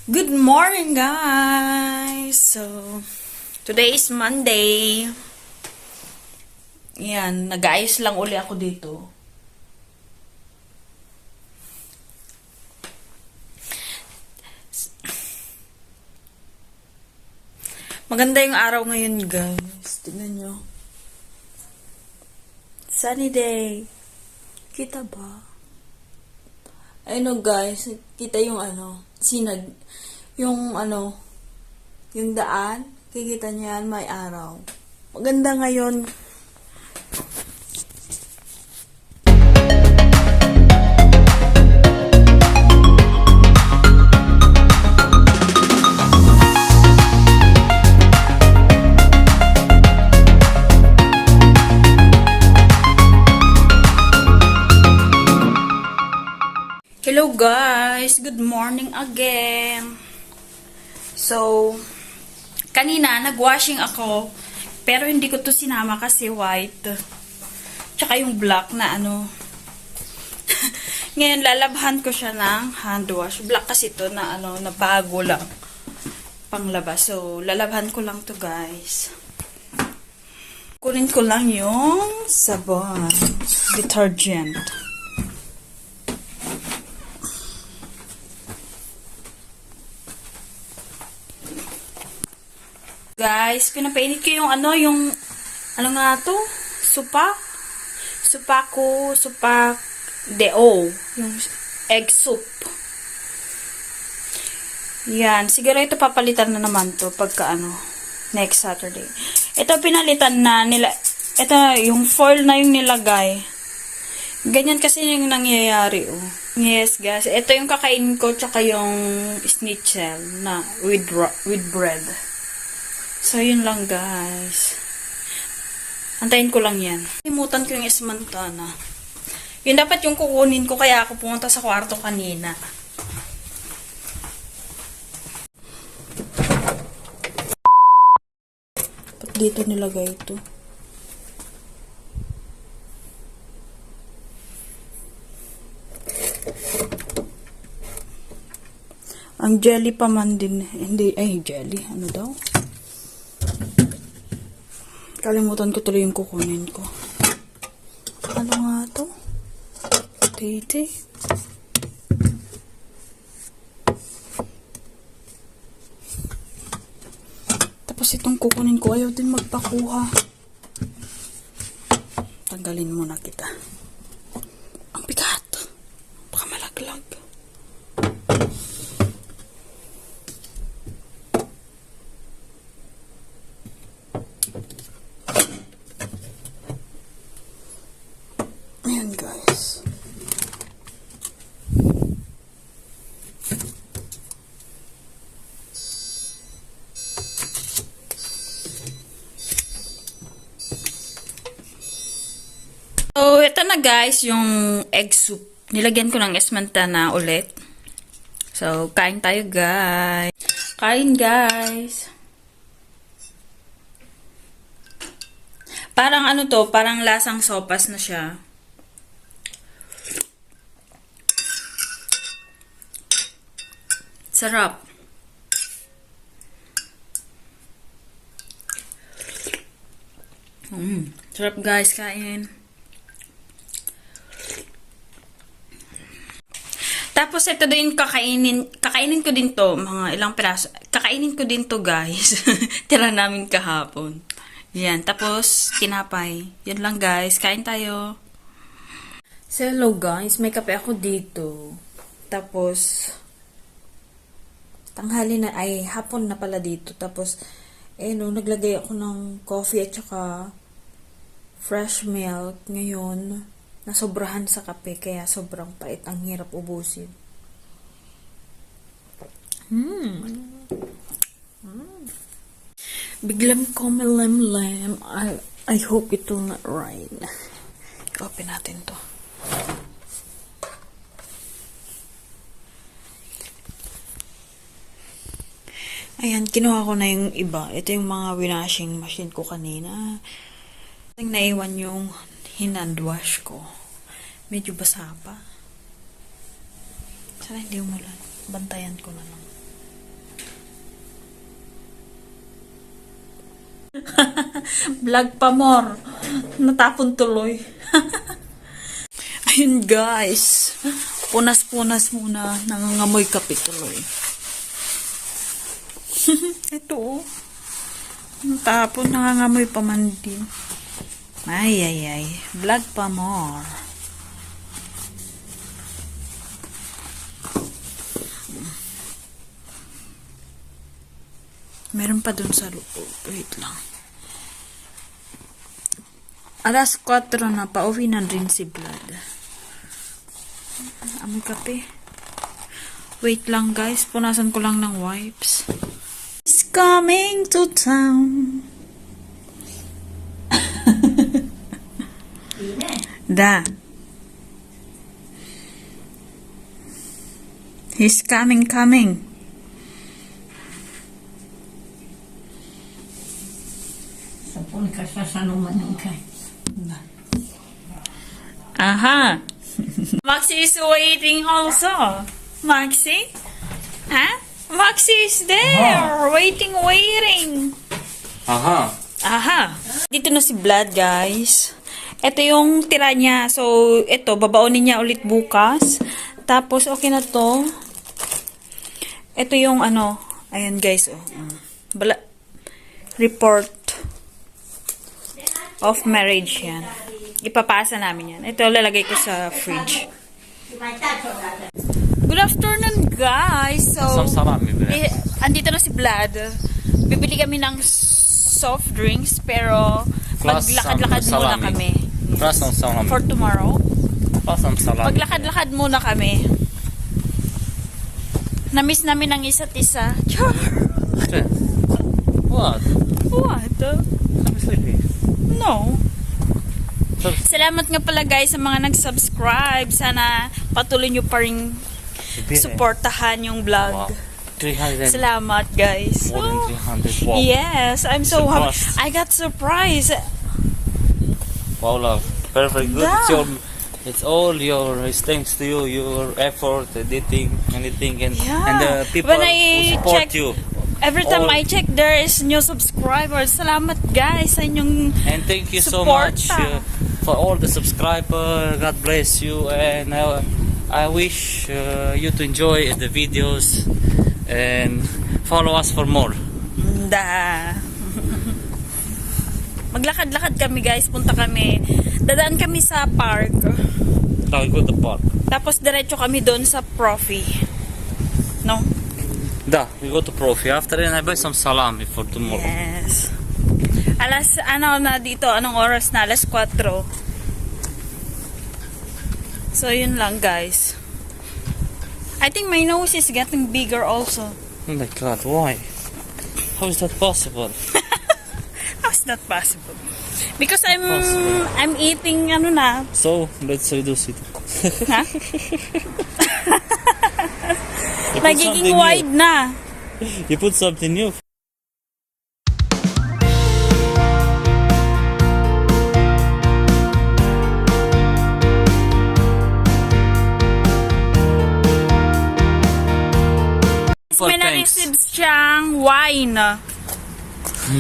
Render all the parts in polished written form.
Good morning, guys! So, today is Monday. Yan, nag-ayos lang uli ako dito. Maganda yung araw ngayon, guys. Tignan nyo. Sunny day. Kita ba? Ayun, guys. Kita yung yung daan. Kikita niyan, may araw. Maganda ngayon. Hello guys! Good morning again! So, kanina nag-washing ako, pero hindi ko to sinama kasi white. Tsaka yung black na Ngayon, lalabhan ko siya ng hand wash. Black kasi to na na bago lang. Panglabas. So, lalabhan ko lang to guys. Kunin ko lang yung sabon. Detergent. Guys, pinapainit ko yung supak deo, yung egg soup. Yan, siguro ito papalitan na naman to pagka next Saturday. Ito pinalitan na nila, ito yung foil na yung nilagay. Ganyan kasi yung nangyayari, oh. Yes, guys, ito yung kakainin ko tsaka yung schnitzel na with bread. So, yun lang, guys. Antayin ko lang yan. Limutan ko yung esmantana. Yun dapat yung kukunin ko, kaya ako pumunta sa kwarto kanina. Ba't dito nilagay ito? Ang jelly pa man din. Hindi, jelly. Ano daw? Kalimutan ko tuloy yung kukunin ko. Ano nga to? Titi. Tapos itong kukunin ko, ayaw din magpakuha. Tanggalin muna kita. Ang bigat. Baka malaglag. Ayan, guys. So, ito na guys, yung egg soup. Nilagyan ko ng esmantana ulit. So, kain tayo guys. Kain guys. Parang parang lasang sopas na siya. Sarap. Sarap guys, kain. Tapos ito din kakainin ko din to, mga ilang piraso. Kakainin ko din to guys. Tira namin kahapon. Yan, tapos tinapay. Yan lang guys, kain tayo. So, hello guys, may kape ako dito. Tapos tanghali na, hapon na pala dito. Tapos, naglagay ako ng coffee at saka fresh milk. Ngayon, nasobrahan sa kape, kaya sobrang pait. Ang hirap ubusin. Biglang kumilimlim. I hope it will not rain. Open natin to. Ayan, kinuha ko na yung iba. Ito yung mga winashing machine ko kanina. Naiwan yung hinand wash ko. Medyo basa pa. Sana hindi umulan. Bantayan ko na lang. Vlog pa more. Natapon tuloy. Ayun guys. Punas-punas muna. Nangangamoy kape tuloy. Ito oh. Natapon, nangangamoy pa man din. Ay. Vlog pa more. Meron pa dun sa loob. Wait lang. Alas 4 na, pauwi na rin si Vlad. Amoy kape. Wait lang guys, punasan ko lang ng wipes. He's coming to town. Da. He's coming. Sapon ka sa sanuman ng kay. Aha. Maxi is waiting also. Maxi? Huh? Maxi is there. Waiting. Aha. Dito na si Vlad, guys. Ito yung tira niya. So, ito, babaonin niya ulit bukas. Tapos, okay na to. Ito yung ano. Ayan, guys. Oh. Report of marriage yan. Ipapasa namin yan. Ito, lalagay ko sa fridge. Good afternoon, guys. So, andito na si Vlad. Bibili kami ng soft drinks, pero maglakad-lakad muna kami. For tomorrow. Maglakad-lakad muna kami. Namiss namin ang isa't isa. Char! What? I'm sleepy. No. Salamat nga pala guys sa mga nag-subscribe. Sana patuloy nyo pa rin supportahan yung vlog. Wow. 300. Salamat guys. More than 300. Wow. Yes, I'm so happy. Surprised. I got surprised. Wow, love. Perfect. Good. Yeah. It's all it's thanks to you, your effort, editing, anything, and the people When who I support check, you. every time I check, there is new subscribers. Salamat guys sa inyong And thank you so support. much for all the subscribers. God bless you, and I wish you to enjoy the videos and follow us for more. Maglakad-lakad kami guys, punta kami. Dadaan kami sa park. Now we go to the park. Tapos diretso kami doon sa Profi. No? We go to Profi. After that, I buy some salami for tomorrow. Yes. Na dito, anong oras na? Alas 4. So, yun lang guys. I think my nose is getting bigger also. Oh my God, why? How is that possible? How's that possible? Because Possible. I'm eating ano na. So, let's reduce it. Ha? You put Nagiging something wide new. na. You put something new. May na-receive siyang wine.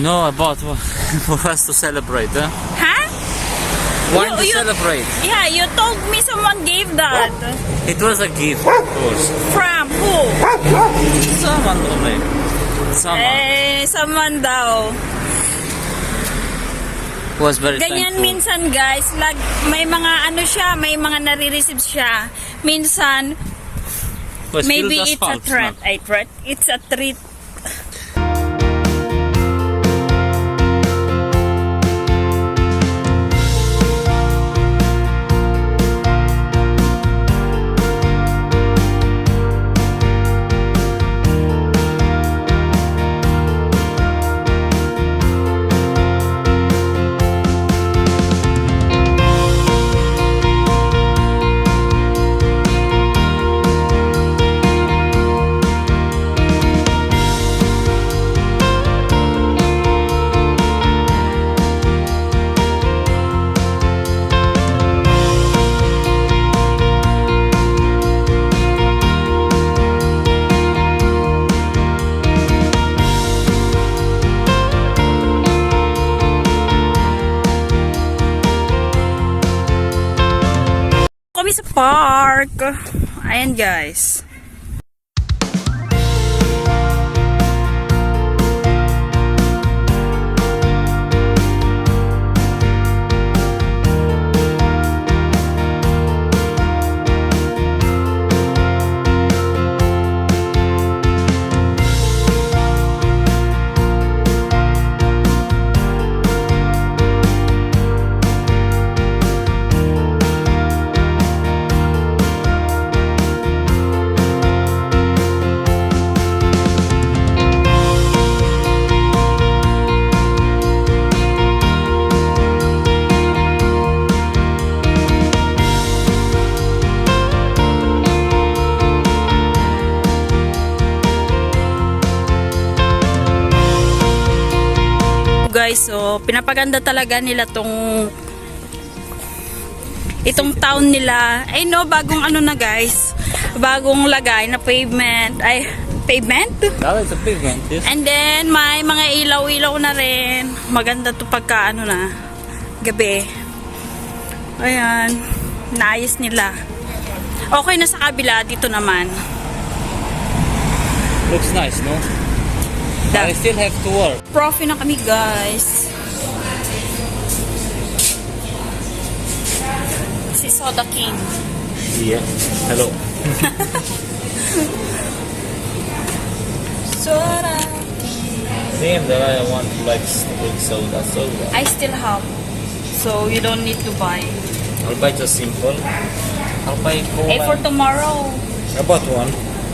No, about for us to celebrate, huh? Ha? Wine to celebrate. Yeah, you told me someone gave that. It was a gift, of course. From who? Someone only. Someone Someone daw. was very Ganyan thankful. minsan guys, may mga ano siya, may mga nare-receive siya. Minsan, But still maybe that's it's a false, threat. man. It's a treat. park. Ayan guys. Guys, so pinapaganda talaga nila itong town nila. Ay no, bagong ano na guys. Bagong lagay na pavement. Ay, pavement? Now it's a pavement, yes. And then may mga ilaw-ilaw na rin. Maganda to pagka ano na gabi. Ayan, naayos nila. Okay na sa kabila, dito naman. Looks nice, no? I still have to work. Profi na kami guys. Si Soda King. Yeah. Hello. Soda. Same that I want to like drink soda. I still have. So you don't need to buy. I'll buy just simple. I'll buy cola. Hey, for tomorrow. I bought one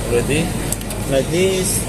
already. Like this.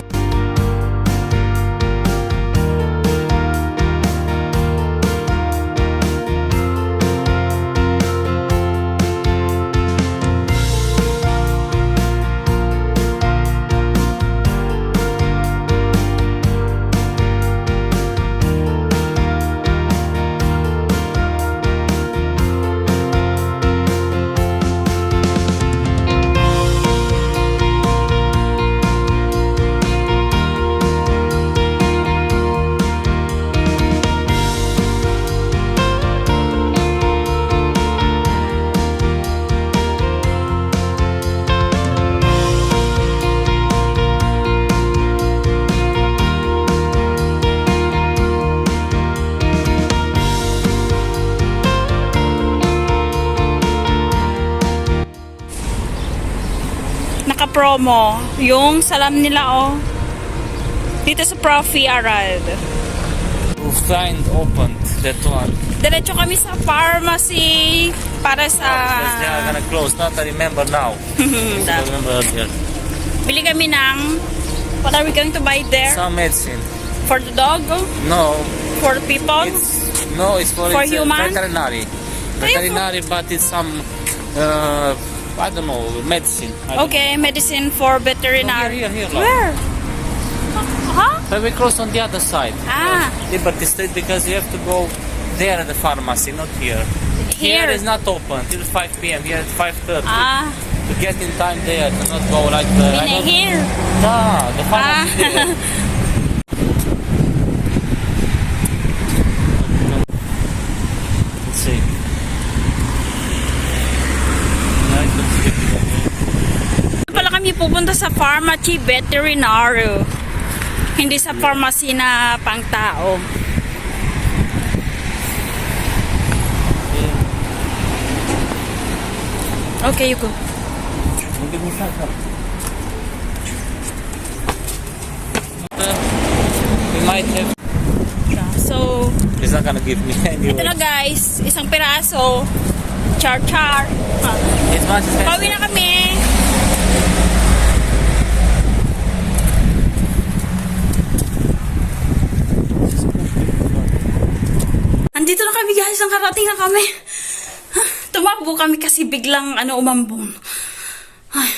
Naka-promo. Yung salam nila oh. Dito sa Profi Arad. We'll find opened that one. Diretso kami sa pharmacy para sa Because they are gonna close. Not I remember now. I remember earlier. Bili kami ng what are we going to buy there? Some medicine. For the dog? No, For the people? it's for For it's, human? veterinary. Veterinary, but it's some I don't know, medicine. I don't Okay, medicine for know. veterinary. Here, look. Where? Huh? But we close on the other side. Ah. Liberty Street, because you have to go there at the pharmacy, not here. Here. Is not open till 5 p.m. Here at 5:30. Ah, To get in time there, to not go like the. I don't- here. Ah, the pharmacy Ah. there. Let's see. Pala kami pupunta sa pharmacy veterinary. Hindi sa pharmacy na pangtao. Okay, you go. We might have. So, He's not gonna give me anyway. ito na guys, isang piraso. Char-char. It's much expensive. Pauwi na kami. Andito na kami guys, nakarating na kami. Tumakbo kami kasi biglang umambon. Ay.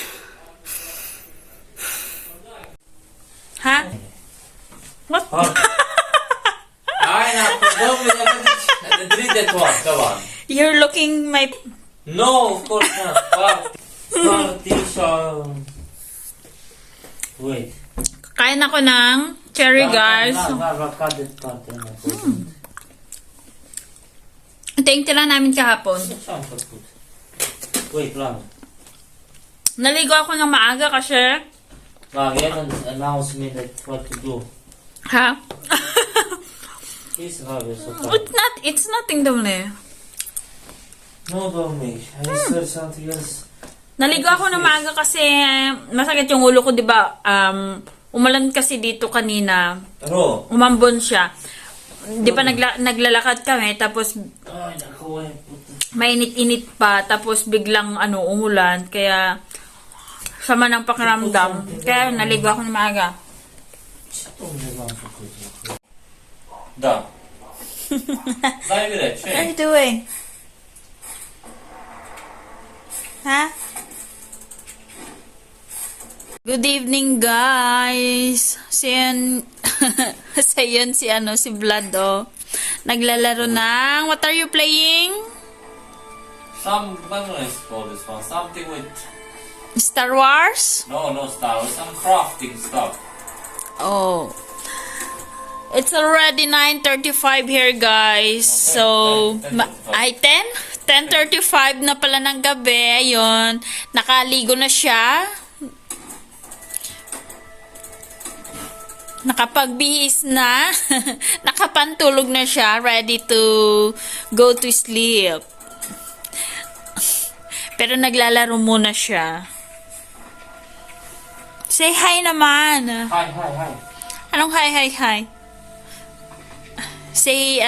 Ha? What? I read that one. Come on. You're looking my... No, of course not. Partition. Wait. Kain ako ng cherry guys. Ito yung tira namin kahapon. Wait lang. Naligo ako ng maaga kasi... Lagi yan announce me that what to do. Ha? Please have it so far. It's nothing daw na. No, don't make. I said something else. Naligo ako ng maaga kasi masakit yung ulo ko, di ba? Umalan kasi dito kanina. Pero, Umambon siya. Di ba naglalakad kami, tapos ay, naku, eh, puta. mainit-init pa, tapos biglang umulan, kaya sama ng pakiramdam. Kaya naligo ako ng maaga. Da. Daj mi reći. What are you doing? Ha? Good evening, guys. Siyan, sayon si Vlad, oh. Naglalaro ng, what are you playing? Some, what do I call this one? Something with, Star Wars? no Star Wars, some crafting stuff. Oh. It's already 9:35 here, guys. So, 10:35 na pala ng gabi. Ayun. Nakaligo na siya. Nakapagbihis na. Nakapantulog na siya. Ready to go to sleep. Pero naglalaro muna siya. Say hi naman. Hi. Anong hi? Say,